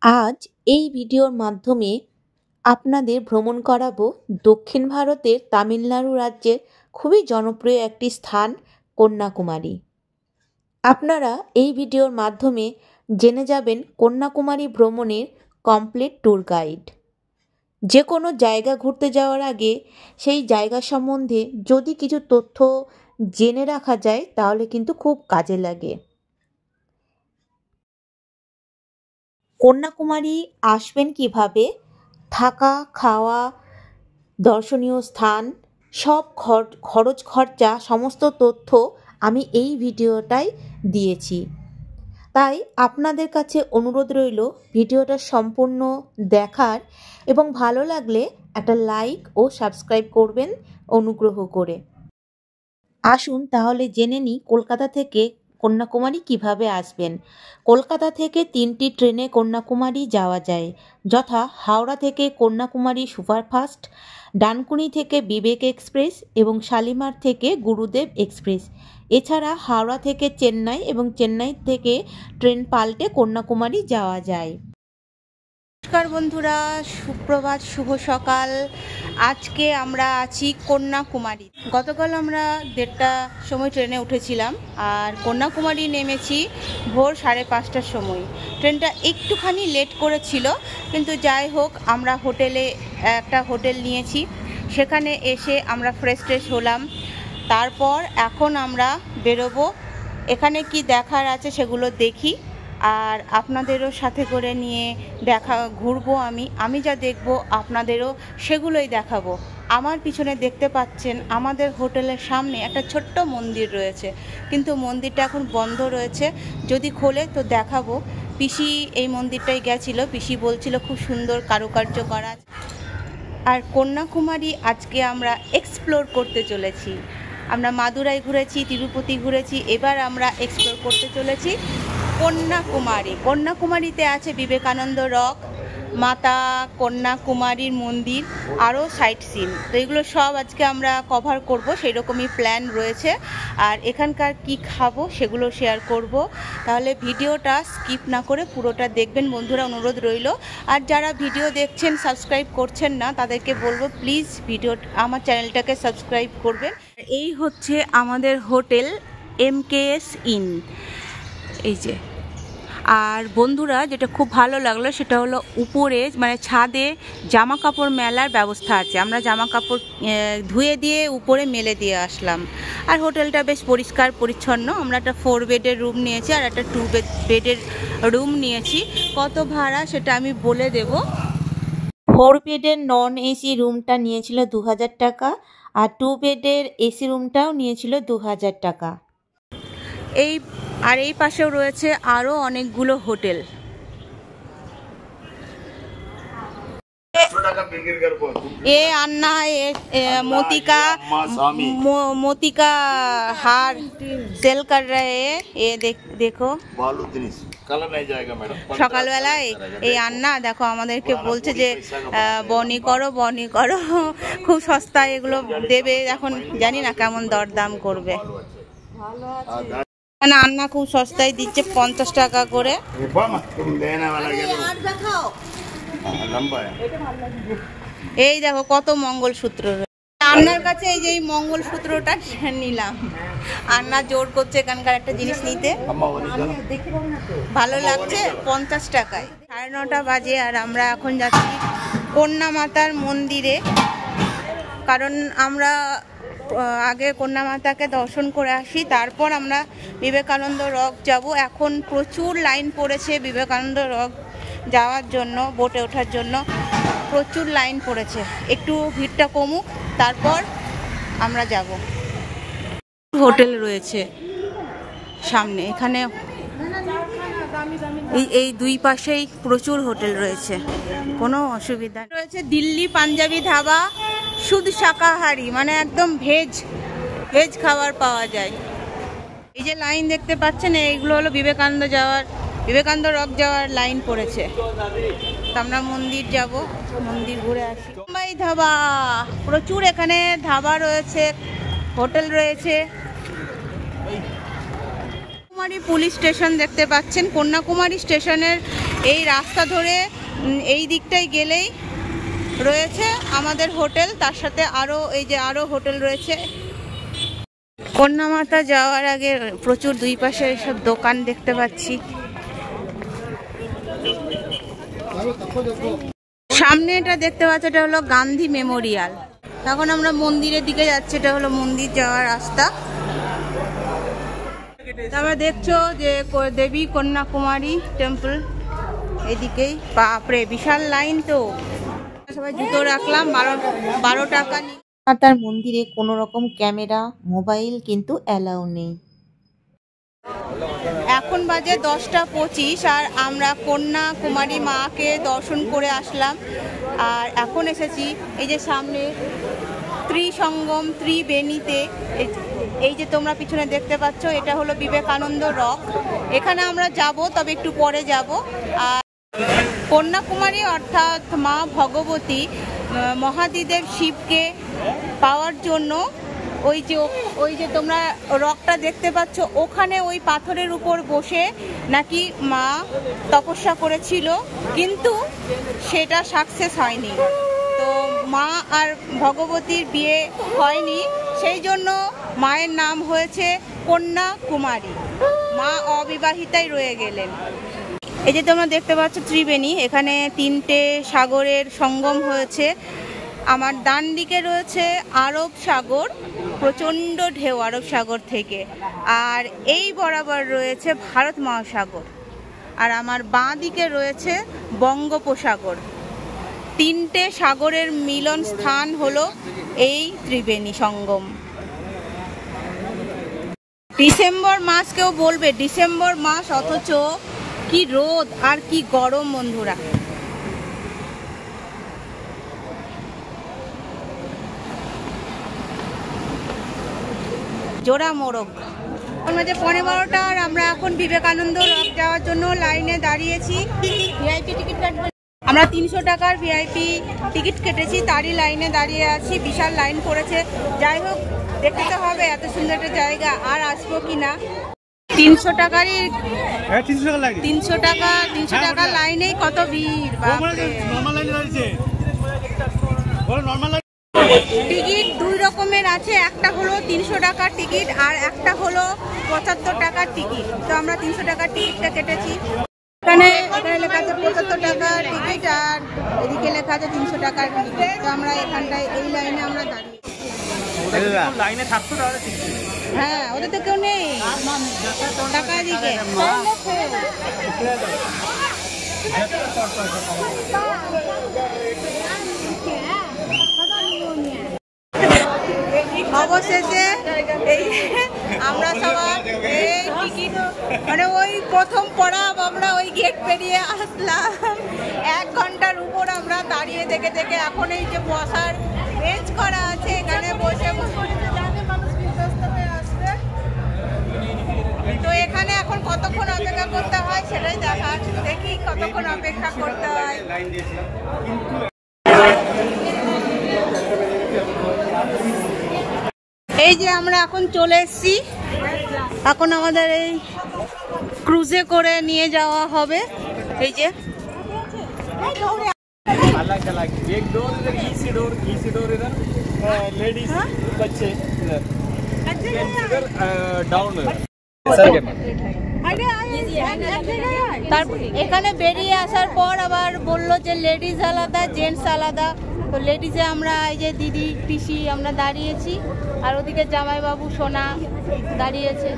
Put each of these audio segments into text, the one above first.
আজ এই ভিডিওর মাধ্যমে আপনাদের ভ্রমণ করাবো দক্ষিণ ভারতের তামিলনাড়ু রাজ্যের খুবই জনপ্রিয় একটি স্থান কন্যাকুমারী। আপনারা এই ভিডিওর মাধ্যমে জেনে যাবেন কন্যাকুমারী ভ্রমণের কমপ্লিট ট্যুর গাইড। যে কোনো জায়গা ঘুরতে যাওয়ার আগে সেই জায়গা সম্বন্ধে যদি কিছু তথ্য জেনে রাখা যায় তাহলে কিন্তু খুব কাজে লাগে। কন্যাকুমারী আসবেন কিভাবে, থাকা খাওয়া, দর্শনীয় স্থান, সব খরচ খরচা সমস্ত তথ্য আমি এই ভিডিওটায় দিয়েছি। তাই আপনাদের কাছে অনুরোধ রইল ভিডিওটা সম্পূর্ণ দেখার এবং ভালো লাগলে একটা লাইক ও সাবস্ক্রাইব করবেন অনুগ্রহ করে। আসুন তাহলে জেনে নিই কলকাতা থেকে কন্যাকুমারী কিভাবে আসবেন। কলকাতা থেকে 3টি ট্রেনে কন্যাকুমারী যাওয়া যায়, যথা হাওড়া থেকে কন্যাকুমারী সুপারফাস্ট, ডানকুনি থেকে বিবেক এক্সপ্রেস এবং শালিমার থেকে গুরুদেব এক্সপ্রেস। এছাড়া হাওড়া থেকে চেন্নাই এবং চেন্নাই থেকে ট্রেন পাল্টে কন্যাকুমারী যাওয়া যায়। নমস্কার বন্ধুরা, সুপ্রভাত, শুভ সকাল। আজকে আমরা আছি কন্যাকুমারী। গতকাল আমরা 1:30টার সময় ট্রেনে উঠেছিলাম আর কন্যাকুমারী নেমেছি ভোর 5:30টার সময়। ট্রেনটা একটুখানি লেট করেছিল, কিন্তু যাই হোক আমরা একটা হোটেল নিয়েছি, সেখানে এসে আমরা ফ্রেশ হলাম। তারপর এখন আমরা বেরোবো, এখানে কি দেখার আছে সেগুলো দেখি আর আপনাদেরও সাথে করে নিয়ে ঘুরবো। আমি যা দেখবো আপনাদেরও সেগুলোই দেখাবো। আমার পিছনে দেখতে পাচ্ছেন আমাদের হোটেলের সামনে একটা ছোট্ট মন্দির রয়েছে, কিন্তু মন্দিরটা এখন বন্ধ রয়েছে, যদি খোলে তো দেখাবো। পিসি এই মন্দিরটাই গেছিল, পিসি বলছিল খুব সুন্দর কারুকার্য করা। আর কন্যাকুমারী আজকে আমরা এক্সপ্লোর করতে চলেছি। আমরা মাদুরাই ঘুরেছি, তিরুপতি ঘুরেছি, এবার আমরা এক্সপ্লোর করতে চলেছি কন্যাকুমারীতে আছে বিবেকানন্দ রক, মাতা কন্যাকুমারীর মন্দির, আরও সাইট সিন। তো এগুলো সব আজকে আমরা কভার করব, সেই রকমই প্ল্যান রয়েছে। আর এখানকার কি খাবো সেগুলো শেয়ার করব। তাহলে ভিডিওটা স্কিপ না করে পুরোটা দেখবেন বন্ধুরা, অনুরোধ রইল। আর যারা ভিডিও দেখছেন সাবস্ক্রাইব করছেন না তাদেরকে বলবো প্লিজ আমার চ্যানেলটাকে সাবস্ক্রাইব করবেন। এই হচ্ছে আমাদের হোটেল MKS ইন, এই যে। আর বন্ধুরা যেটা খুব ভালো লাগলো সেটা হলো উপরে মানে ছাদে জামা কাপড় মেলার ব্যবস্থা আছে। আমরা জামা কাপড় ধুয়ে দিয়ে উপরে মেলে দিয়ে আসলাম। আর হোটেলটা বেশ পরিষ্কার পরিচ্ছন্ন। আমরা একটা 4 বেডের রুম নিয়েছি আর একটা 2 বেডের রুম নিয়েছি। কত ভাড়া সেটা আমি বলে দেব। 4 বেডের নন AC রুমটা নিয়েছিল 2000 টাকা আর 2 বেডের AC রুমটাও নিয়েছিল 2000 টাকা। এই পাশেও রয়েছে আরো অনেকগুলো হোটেল। ये अन्ना मोतिका हार सेल कर रहे हैं। ये देखो সকালবেলায় এই আন্না দেখো আমাদেরকে বলছে যে বনি করো খুব সস্তা এগুলো দেবে। এখন জানি না কেমন দরদাম করবে। আন্না খুব সস্তায় দিচ্ছে 50 টাকা করে। এই দেখো কত মঙ্গলসূত্র। আন্নার কাছে এই যে এই মঙ্গলসূত্রটা নিলাম। আন্না জোর করছে এখানকার একটা জিনিস নিতে, ভালো লাগছে 50 টাকায়। 9:30 বাজে আর আমরা এখন যাচ্ছি কন্যা মাতার মন্দিরে, কারণ আমরা আগে কন্যা মাতাকে দর্শন করে আসি, তারপর আমরা বিবেকানন্দ রক যাব। এখন প্রচুর লাইন পড়েছে বিবেকানন্দ রক যাওয়ার জন্য, বোটে ওঠার জন্য প্রচুর লাইন পড়েছে। একটু ভিড়টা কমুক তারপর আমরা যাব। হোটেল রয়েছে সামনে, এখানে এই দুই পাশেই প্রচুর হোটেল রয়েছে, কোনো অসুবিধা রয়েছে। দিল্লি পাঞ্জাবি ধাবা, শুধু শাকাহারি, মানে একদম ভেজ খাবার পাওয়া যায়। এই যে লাইন দেখতে পাচ্ছেন এইগুলো হলো বিবেকানন্দ রক যাওয়ার লাইন পড়েছে। আমরা মন্দির যাব, মন্দির ঘুরে আসি। মুম্বাই ধাবা, প্রচুর এখানে ধাবা রয়েছে, হোটেল রয়েছে। কন্যাকুমারী পুলিশ স্টেশন দেখতে পাচ্ছেন। কন্যাকুমারী স্টেশনের এই রাস্তা ধরে এই দিকটায় গেলেই রয়েছে আমাদের হোটেল, তার সাথে আরও হোটেল রয়েছে। কন্যামাতা যাওয়ার আগে প্রচুর দুই পাশে সব দোকান দেখতে পাচ্ছি। সামনে এটা দেখতে পাচ্ছি, এটা হলো গান্ধী মেমোরিয়াল। এখন আমরা মন্দিরের দিকে যাচ্ছি, এটা হলো মন্দির যাওয়ার রাস্তা। তারপরে দেখছো যে দেবী কন্যাকুমারী টেম্পল, এদিকেই বাপরে বিশাল লাইন। তো সবাই জুতো রাখলাম 12 টাকা নিয়ে। আর তার মন্দিরে কোনো রকম ক্যামেরা মোবাইল কিন্তু অ্যালাউ নেই। এখন বাজে 10টা 25 আর আমরা কন্যাকুমারী মাকে দর্শন করে আসলাম। আর এখন এসেছি এই যে সামনে ত্রিসঙ্গম ত্রিবেণীতে। এই যে তোমরা পিছনে দেখতে পাচ্ছ, এটা হলো বিবেকানন্দ রক। এখানে আমরা যাব, তবে একটু পরে যাব। আর কন্যাকুমারী অর্থাৎ মা ভগবতী মহাদিদেব শিবকে পাওয়ার জন্য ওই যে তোমরা রকটা দেখতে পাচ্ছ, ওখানে ওই পাথরের উপর বসে নাকি মা তপস্যা করেছিল, কিন্তু সেটা সাকসেস হয়নি। তো মা আর ভগবতীর বিয়ে হয়নি, সেই জন্য মায়ের নাম হয়েছে কন্যাকুমারী। মা অবিবাহিতাই রয়ে গেলেন। এই যে তোমরা দেখতে পাচ্ছ ত্রিবেণী, এখানে 3টে সাগরের সঙ্গম হয়েছে। আমার ডান দিকে রয়েছে আরব সাগর, প্রচণ্ড ঢেউ আরব সাগর থেকে, আর এই বরাবর রয়েছে ভারত মহাসাগর, আর আমার বাঁ দিকে রয়েছে বঙ্গোপসাগর। 3টে সাগরের মিলন স্থান হলো এই ত্রিবেণী সঙ্গম। ডিসেম্বর মাস, কেউ বলবে ডিসেম্বর মাস, অথচ কি রোদ আর কি গরম বন্ধুরা। জোড়া মোরগ। আমাদের 12:15 আর আমরা এখন বিবেকানন্দ রক যাওয়ার জন্য লাইনে দাঁড়িয়েছি। ভিআইপি টিকিট কাটবে, আমরা 300 টাকার ভিআইপি টিকিট কেটেছি, তারই লাইনে দাঁড়িয়ে আছি। বিশাল লাইন পড়েছে। যাই হোক, দেখতে তো হবে এত সুন্দর একটা জায়গা, আর আসবো কিনা। 300 টাকারই 300 টাকা লাইনেই কত ভিড়। টিকিট 2 রকমের আছে, একটা হলো 300 টাকার টিকিট আর একটা হলো 75 টাকার টিকিট। তো আমরা 300 টাকার টিকিটটা কেটেছি। এখানে লেখা আছে 75 টাকার টিকিট, আর এদিকে লেখা আছে 300 টাকার টিকিট। তো আমরা এখানটায় এই লাইনে আমরা দাঁড়িয়ে। হ্যাঁ, ওদের তো কেউ নেই টাকা দিকে। অবশেষে এই আমরা সবাই এই টিকিট, মানে ওই প্রথম পড়া আমরা ওই গেট পেরিয়ে আসলাম। 1 ঘন্টার উপর আমরা দাঁড়িয়ে থেকে এখন এই যে বসার বেঞ্চ করা আছে, এখানে বসে তো এখানে এখন কতক্ষণ অপেক্ষা করতে হয় সেটাই দেখার। দেখি কতক্ষণ অপেক্ষা করতে হয়। এই যে আমরা এখন চলে এসেছি, এখন আমাদের এই ক্রুজে করে নিয়ে যাওয়া হবে। এই যে এখানে বেরিয়ে আসার পর আবার বললো যে লেডিস আলাদা জেন্টস আলাদা। তো লেডিসে আমরা এই যে দিদি পিসি আমরা দাঁড়িয়েছি, আর ওদিকে জামাইবাবু সোনা দাঁড়িয়েছে।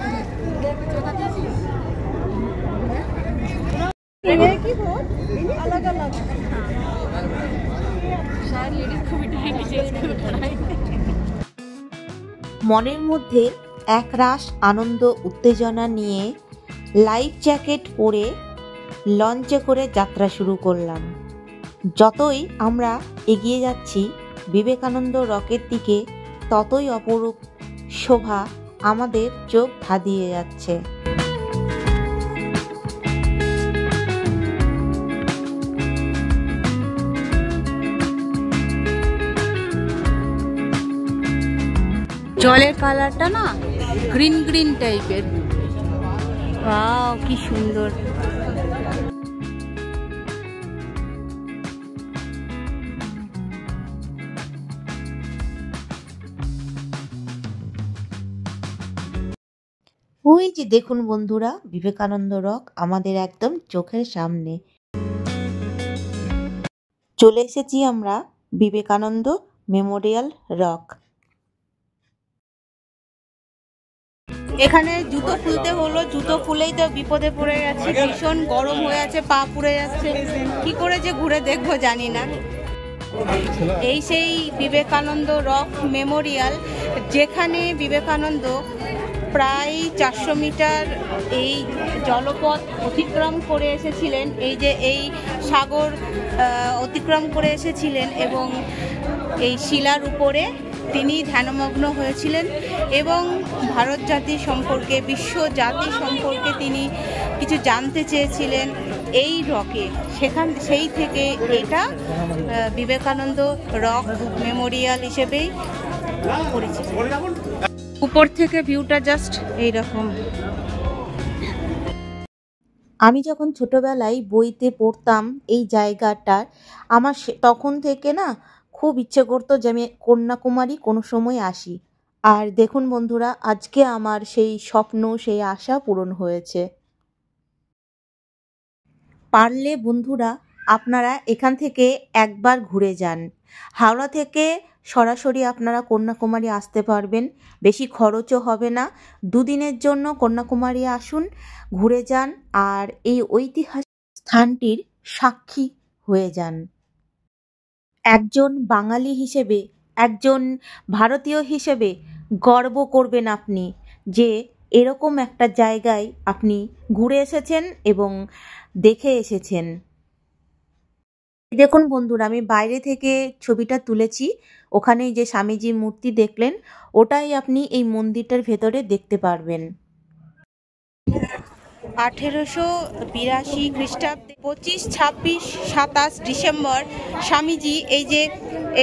মনের মধ্যে একরাশ আনন্দ উত্তেজনা নিয়ে লাইফ জ্যাকেট পরে লঞ্চে করে যাত্রা শুরু করলাম। যতই আমরা এগিয়ে যাচ্ছি বিবেকানন্দ রকের দিকে, ততই অপরূপ শোভা আমাদের চোখ ধাঁধিয়ে যাচ্ছে। জলের কালারটা না গ্রিন গ্রিন টাইপের। ওয়াও, কি সুন্দর। ওই যে দেখুন বন্ধুরা, বিবেকানন্দ রক আমাদের একদম চোখের সামনে। চলে এসেছি আমরা বিবেকানন্দ মেমোরিয়াল রক। এখানে জুতো খুলতে হলো, জুতো খুলেই তো বিপদে পড়ে গেছে, ভীষণ গরম হয়ে আছে, পা পুড়ে যাচ্ছে। কি করে যে ঘুরে দেখবো জানি না। এই সেই বিবেকানন্দ রক মেমোরিয়াল, যেখানে বিবেকানন্দ প্রায় 400 মিটার এই জলপথ অতিক্রম করে এসেছিলেন, এই যে এই সাগর অতিক্রম করে এসেছিলেন এবং এই শিলার উপরে তিনি ধ্যানমগ্ন হয়েছিলেন এবং ভারত জাতি সম্পর্কে, বিশ্ব জাতি সম্পর্কে তিনি কিছু জানতে চেয়েছিলেন এই রকে। সেই থেকে এটা বিবেকানন্দ রক মেমোরিয়াল হিসেবেই পরিচিত। উপর থেকে ভিউটা জাস্ট এইরকম। আমি যখন ছোটবেলায় বইতে পড়তাম এই জায়গাটার, আমার তখন থেকে না খুব ইচ্ছে করতো যে আমি কন্যাকুমারী কোনো সময় আসি। আর দেখুন বন্ধুরা, আজকে আমার সেই স্বপ্ন, সেই আশা পূরণ হয়েছে। পারলে বন্ধুরা আপনারা এখান থেকে একবার ঘুরে যান। হাওড়া থেকে সরাসরি আপনারা কন্যাকুমারী আসতে পারবেন, বেশি খরচও হবে না। 2 দিনের জন্য কন্যাকুমারী আসুন, ঘুরে যান আর এই ঐতিহাসিক স্থানটির সাক্ষী হয়ে যান। একজন বাঙালি হিসেবে, একজন ভারতীয় হিসেবে গর্ব করবেন আপনি যে এরকম একটা জায়গায় আপনি ঘুরে এসেছেন এবং দেখে এসেছেন। দেখুন বন্ধুরা, আমি বাইরে থেকে ছবিটা তুলেছি। ওখানে যে স্বামীজির মূর্তি দেখলেন, ওটাই আপনি এই মন্দিরটার ভেতরে দেখতে পারবেন। 1882 খ্রিস্টাব্দে 25, 26, 27 ডিসেম্বর স্বামীজি এই যে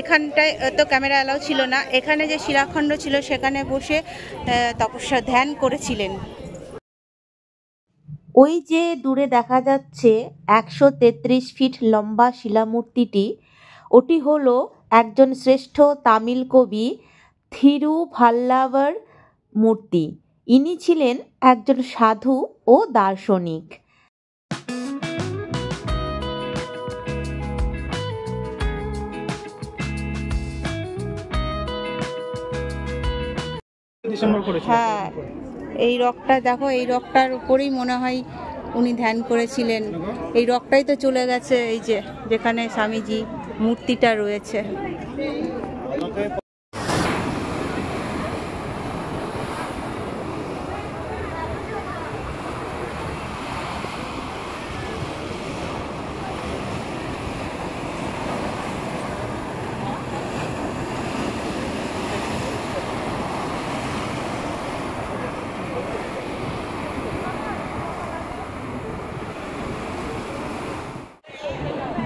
এখানটায় তো ক্যামেরা অ্যালাউ ছিল না, এখানে যে শিলাখণ্ড ছিল সেখানে বসে তপস্যা ধ্যান করেছিলেন। ওই যে দূরে দেখা যাচ্ছে 133 ফিট লম্বা শিলামূর্তিটি, ওটি হলো একজন শ্রেষ্ঠ তামিল কবি থিরুভাল্লাভার মূর্তি। ইনি ছিলেন একজন সাধু ও দার্শনিক। হ্যাঁ, এই রকটা দেখো, এই রকটার উপরেই মনে হয় উনি ধ্যান করেছিলেন। এই রকটাই তো চলে গেছে, এই যে যেখানে স্বামীজি মূর্তিটা রয়েছে।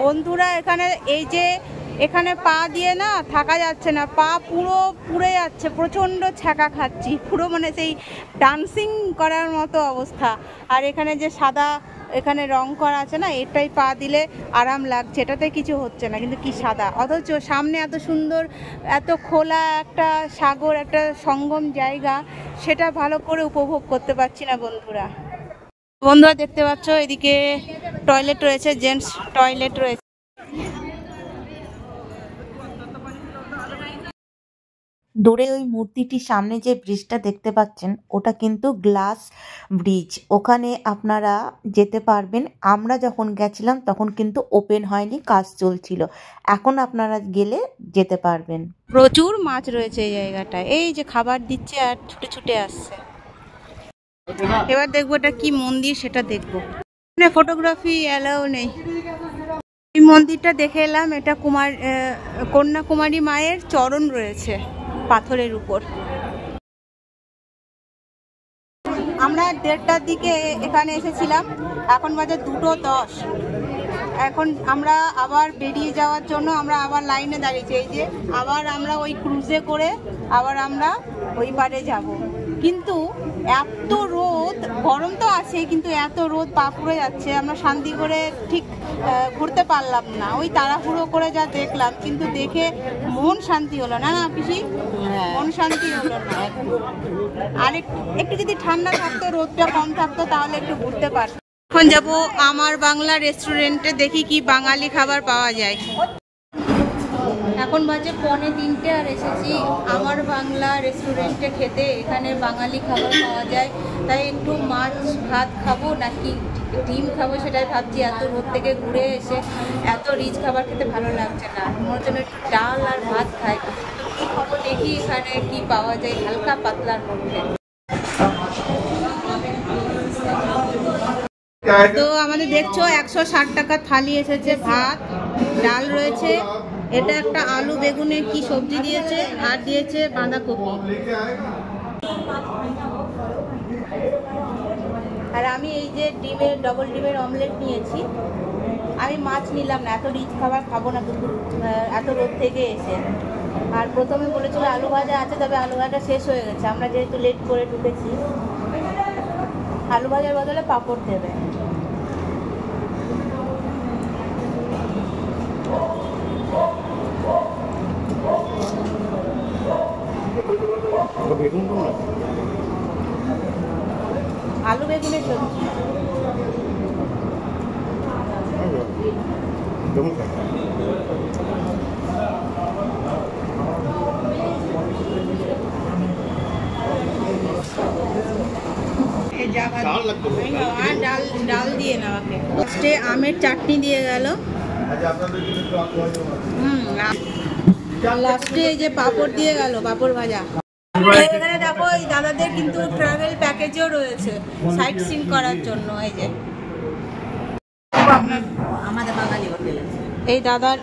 বন্ধুরা এখানে এই যে এখানে পা দিয়ে না থাকা যাচ্ছে না, পা পুরো পুড়ে যাচ্ছে, প্রচণ্ড ছ্যাঁকা খাচ্ছি, পুরো মানে সেই ডান্সিং করার মতো অবস্থা। আর এখানে যে সাদা এখানে রং করা আছে না, এটাই পা দিলে আরাম লাগছে, এটাতে কিছু হচ্ছে না, কিন্তু কি সাদা। অথচ সামনে এত সুন্দর, এত খোলা একটা সাগর, একটা সঙ্গম জায়গা, সেটা ভালো করে উপভোগ করতে পারছি না বন্ধুরা। বন্ধুরা দেখতে পাচ্ছ এদিকে টয়লেট রয়েছে, জেন্টস টয়লেট রয়েছে। দূরে ওই মূর্তিটির সামনে যে ব্রিজটা দেখতে পাচ্ছেন, ওটা কিন্তু গ্লাস ব্রিজ। ওখানে আপনারা যেতে পারবেন। আমরা যখন গেছিলাম তখন কিন্তু ওপেন হয়নি, কাজ চলছিল। এখন আপনারা গেলে যেতে পারবেন। প্রচুর মাছ রয়েছে এই জায়গাটায়, এই যে খাবার দিচ্ছে আর ছুটে ছুটে আসছে। এবার দেখবো এটা কি মন্দির, সেটা দেখবো। এখানে ফটোগ্রাফি অ্যালাউ নেই। এই মন্দিরটা দেখে এলাম, এটা কন্যাকুমারী মায়ের চরণ রয়েছে পাথরের উপর। আমরা 1:30টার দিকে এখানে এসেছিলাম, এখন বাজে 2:10। এখন আমরা আবার বেরিয়ে যাওয়ার জন্য আমরা আবার লাইনে দাঁড়িয়েছি। এই যে আবার আমরা ওই ক্রুজে করে আবার আমরা ওই পারে যাব। কিন্তু এত রোদ, গরম তো আছে কিন্তু এত রোদ, পা পুড়ে যাচ্ছে। আমরা শান্তি করে ঠিক ঘুরতে পারলাম না, ওই তাড়াহুড়ো করে যা দেখলাম, কিন্তু দেখে মন শান্তি হলো না। না পিসি, মন শান্তি হলো না। আর একটু যদি ঠান্ডা থাকতো, রোদটা কম থাকতো, তাহলে একটু ঘুরতে পারতাম। এখন যাব আমার বাংলা রেস্টুরেন্টে, দেখি কি বাঙালি খাবার পাওয়া যায়। এখন বাজে 2:45 আর এসেছি আমার বাংলা রেস্টুরেন্টে খেতে। এখানে বাঙালি খাবার পাওয়া যায়, তাই একটু মাছ ভাত খাবো নাকি ডিম খাবো সেটাই ভাবছি। এত রোদ থেকে ঘুরে এসে এত রিচ খাবার খেতে ভালো লাগছে না, আমার জন্য একটু ডাল আর ভাত খাই। তো কী খাবো দেখি এখানে কি পাওয়া যায় হালকা পাতলার মধ্যে। তো আমাদের দেখছো 160 টাকা থালি এসেছে, ভাত ডাল রয়েছে, এটা একটা আলু বেগুনের কি সবজি দিয়েছে, আর দিয়েছে বাঁধাকপি। আর আমি এই যে ডবল ডিমের অমলেট নিয়েছি। আমি মাছ নিলাম না, এত রিচ খাবার খাবো না দুপুর এত রোদ থেকে এসে। আর প্রথমে বলেছিল আলু ভাজা আছে, তবে আলু ভাজা শেষ হয়ে গেছে, আমরা যেহেতু লেট করে ঢুকেছি। আলু ভাজার বদলে পাঁপড় দেবে। আলু বেগুনের সবজি। ডাল দিয়ে না, ফার্স্টে আমের চাটনি দিয়ে গেল, লাস্টে এই যে পাঁপড় দিয়ে গেল, পাঁপড় ভাজা। এখানে দেখো এই দাদাদের কিন্তু ট্রাভেল প্যাকেজও রয়েছে সাইট সিন করার জন্য। এই যে আমাদের বাঙালি হোটেল, এই দাদার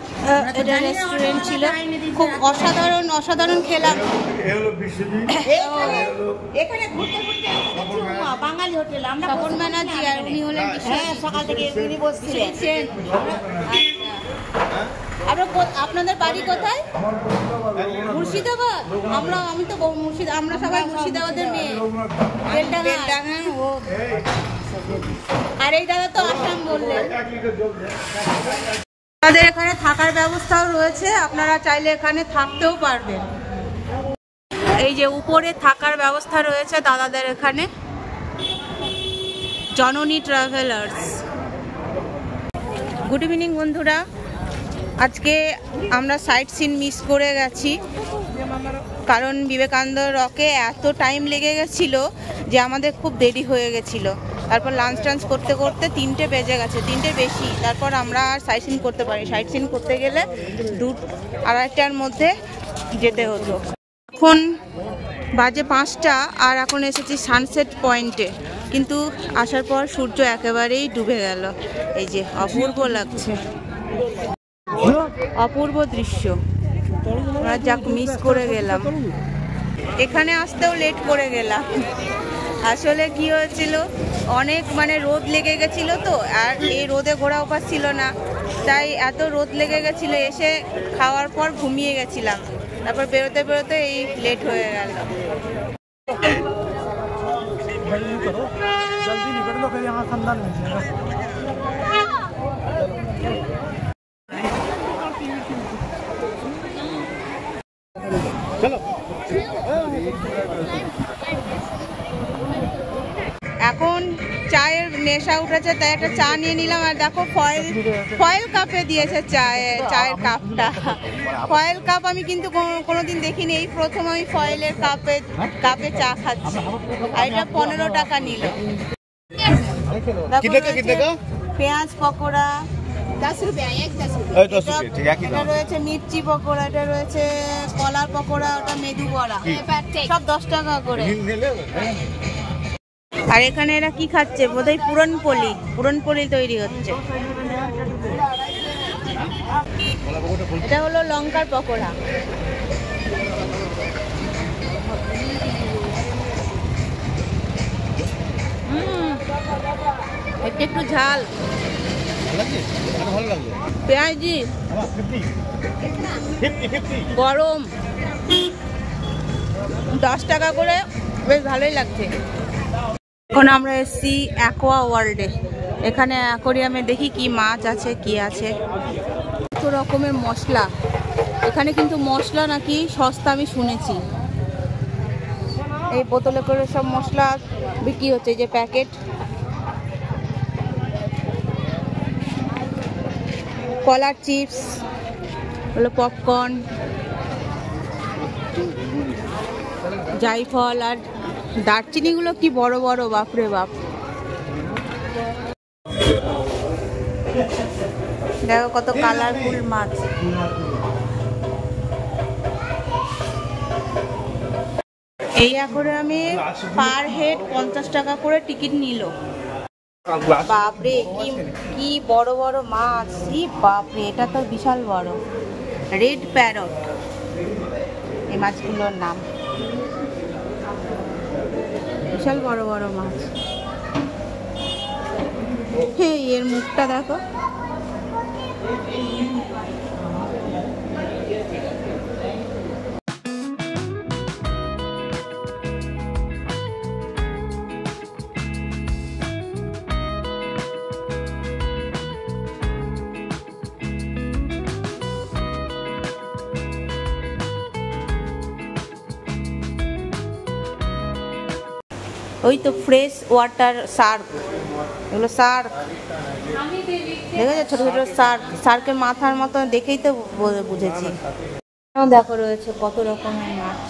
এটা রেস্টুরেন্ট ছিল, খুব অসাধারণ অসাধারণ খেলাম। এখানে ঘুরতে ঘুরতে বাঙালি হোটেল, আমরা তপন ব্যানার্জি আর উনি হলেন সকাল থেকে উনি বসছিলেন। আপনাদের বাড়ি কোথায়? মুর্শিদাবাদ। আমি তো আমরা সবাই মুর্শিদাবাদের মেয়ে। আর এই দাদা তো আসাম বললেন। আমাদের এখানে থাকার ব্যবস্থাও রয়েছে, আপনারা চাইলে এখানে থাকতেও পারবেন। এই যে উপরে থাকার ব্যবস্থা রয়েছে দাদাদের এখানে, জননী ট্রাভেলার্স। গুড ইভিনিং বন্ধুরা, আজকে আমরা সাইট সিন মিস করে গেছি, কারণ বিবেকানন্দ রকে এত টাইম লেগে গেছিলো যে আমাদের খুব দেরি হয়ে গেছিলো। তারপর লাঞ্চ টাঞ্চ করতে করতে 3টে বেজে গেছে, 3টে বেশি। তারপর আমরা আর সাইট সিন করতে পারি, সাইট সিন করতে গেলে 2-2:30টার মধ্যে যেতে হতো। এখন বাজে 5টা আর এখন এসেছি সানসেট পয়েন্টে, কিন্তু আসার পর সূর্য একেবারেই ডুবে গেল। এই যে অপূর্ব লাগছে, অপূর্ব দৃশ্য। আমরা যাক মিস করে গেলাম, এখানে আসতেও লেট করে গেলাম। আসলে কি হয়েছিল, অনেক রোদ লেগে গেছিল তো, আর এই রোদে ঘোরা অভ্যাস ছিল না, তাই এত রোদ লেগে গেছিল, এসে খাওয়ার পর ঘুমিয়ে গেছিলাম। তারপর বেরোতে বেরোতে এই লেট হয়ে গেল। এখন চায়ের নেশা উঠেছে, তাই একটা চা নিয়ে নিলাম। আর দেখো ফয়েল কাপে দিয়েছে চায়ের কাপটা। ফয়েল কাপ আমি কিন্তু কোনোদিন দেখিনি, এই প্রথম আমি ফয়েলের কাপে চা খাচ্ছি। আর এটা 15 টাকা নিল। পেঁয়াজ পকোড়া 10 রুপিয়া, এটা রয়েছে মির্চি পকোড়া, এটা রয়েছে কলার পকোড়া, ওটা মেদু বড়া, সব 10 টাকা করে। আর এখানে এরা কি খাচ্ছে, বোধহয় পুরনপলি তৈরি হচ্ছে। এটা হলো লঙ্কার পকোড়া। একটু ঝাল, পেঁয়াজি, গরম, 10 টাকা করে বেশ ভালোই লাগছে। এখন আমরা এসেছি অ্যাকোয়া ওয়ার্ল্ডে। এখানে অ্যাকোরিয়ামে দেখি কি মাছ আছে কি আছে। কত রকমের মশলা, এখানে কিন্তু মশলা নাকি সস্তা আমি শুনেছি। এই বোতলে করে সব মশলা বিক্রি হচ্ছে, এই যে প্যাকেট। কলার চিপস হলো, পপকর্ন, জায়ফল আর দারচিনিগুলো কি বড় বড়, বাপরে বাপ। দেখো কত কালারফুল মাছ। এই অ্যাকোরিয়ামে পার হেড 50 টাকা করে টিকিট নিল। বাপরে কি বড় বড় মাছ, বাপরে এটা তো বিশাল বড়। রেড প্যারট এই মাছগুলোর নাম। বিশাল বড় বড় মাছ। হে, এর মুখটা দেখো। ওই তো ফ্রেশ ওয়াটার শার্ক, এগুলো শার্ক। দেখে ছোট ছোট শার্ক, শার্কের মাথার মতো দেখেই তো বুঝেছি। দেখো রয়েছে কত রকমের মাছ।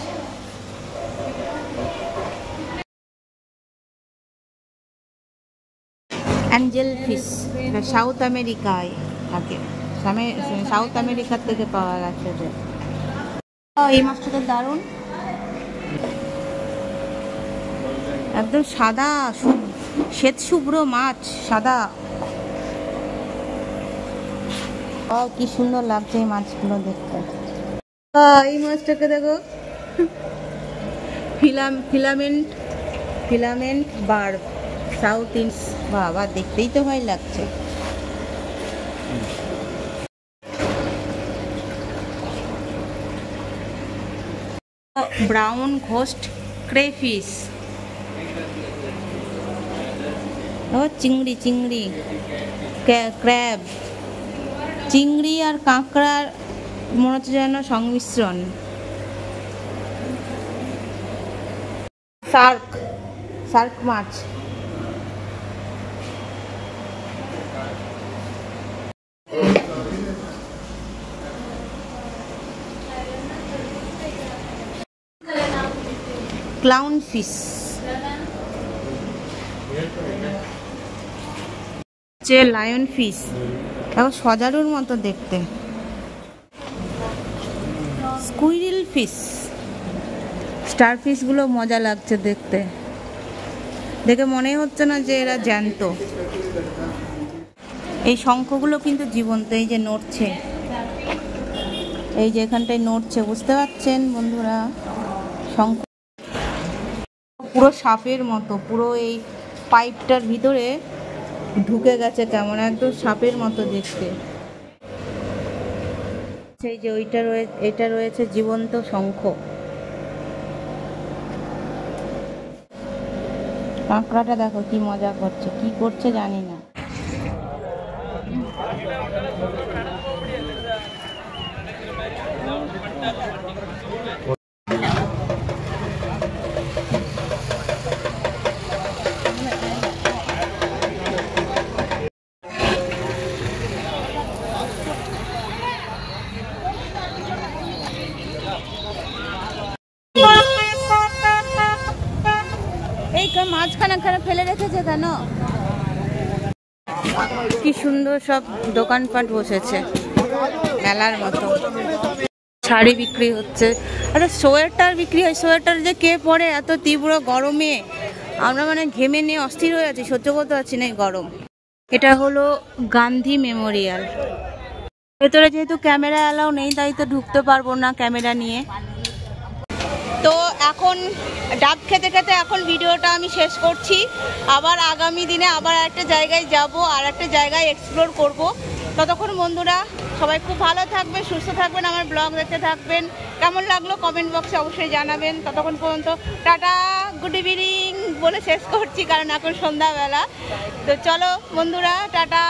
অ্যাঞ্জেল ফিশ, এটা সাউথ আমেরিকায় থাকে, সাউথ আমেরিকার থেকে পাওয়া গেছে। এই মাছটা তো দারুণ, একদম সাদা, শ্বেত শুভ্র মাছ, সাদা। কি সুন্দর লাগছে এই মাছগুলো দেখতে। এই মাছটাকে দেখো, ফিলামেন্ট বার্ব, সাউথ ইন্ডিয়ান। বাবা, দেখতেই তো ভয় লাগছে। ব্রাউন ঘোস্ট ক্রেফিশ, ও চিংড়ি, ক্র্যাব, চিংড়ি আর কাঁকড়ার মনে হচ্ছে যেন সংমিশ্রণ। শার্ক মাছ। ক্লাউন ফিশ, লায়ন ফিশ, দেখো সজারুর মতো দেখতে। স্কুইরিল ফিশ, স্টার ফিশগুলো মজা লাগছে দেখতে, দেখে মনেই হচ্ছে না যে এরা জ্যান্ত। এই শঙ্খগুলো কিন্তু জীবন্ত, এই যে নড়ছে, এই যে এখানটায় নড়ছে, বুঝতে পারছেন বন্ধুরা? শঙ্খ পুরো সাপের মতো, পুরো এই পাইপটার ভিতরে ঢুকে গেছে, কেমন একদম সাপের মতো দেখতে। এই যে এটা রয়েছে জীবন্ত শঙ্খ। কাঁকড়াটা দেখো কি মজা করছে, কি করছে জানি না। এই মাঝখানে ফেলে রেখেছে কেন? কি সুন্দর সব দোকানপাট বসেছে, মেলার মতো। শাড়ি বিক্রি হচ্ছে, আরে সোয়েটার বিক্রি হয়। সোয়েটার যে কে পরে এত তীব্র গরমে? আমরা মানে ঘেমে নিয়ে অস্থির হয়ে আছি, সহ্য করতে পারছি না এই গরম। এটা হলো গান্ধী মেমোরিয়াল। ভেতরে যেহেতু ক্যামেরা অ্যালাউ নেই, তাই তো ঢুকতে পারবো না ক্যামেরা নিয়ে। তো এখন ডাব খেতে খেতে এখন ভিডিওটা আমি শেষ করছি। আবার আগামী দিনে আবার একটা জায়গায় যাব, আর একটা জায়গায় এক্সপ্লোর করব। ততক্ষণ বন্ধুরা সবাই খুব ভালো থাকবেন, সুস্থ থাকবেন, আমার ব্লগ দেখতে থাকবেন। কেমন লাগলো কমেন্ট বক্সে অবশ্যই জানাবেন। ততক্ষণ পর্যন্ত টাটা। গুড ইভিনিং বলে শেষ করছি, কারণ এখন সন্ধ্যাবেলা। তো চলো বন্ধুরা, টাটা।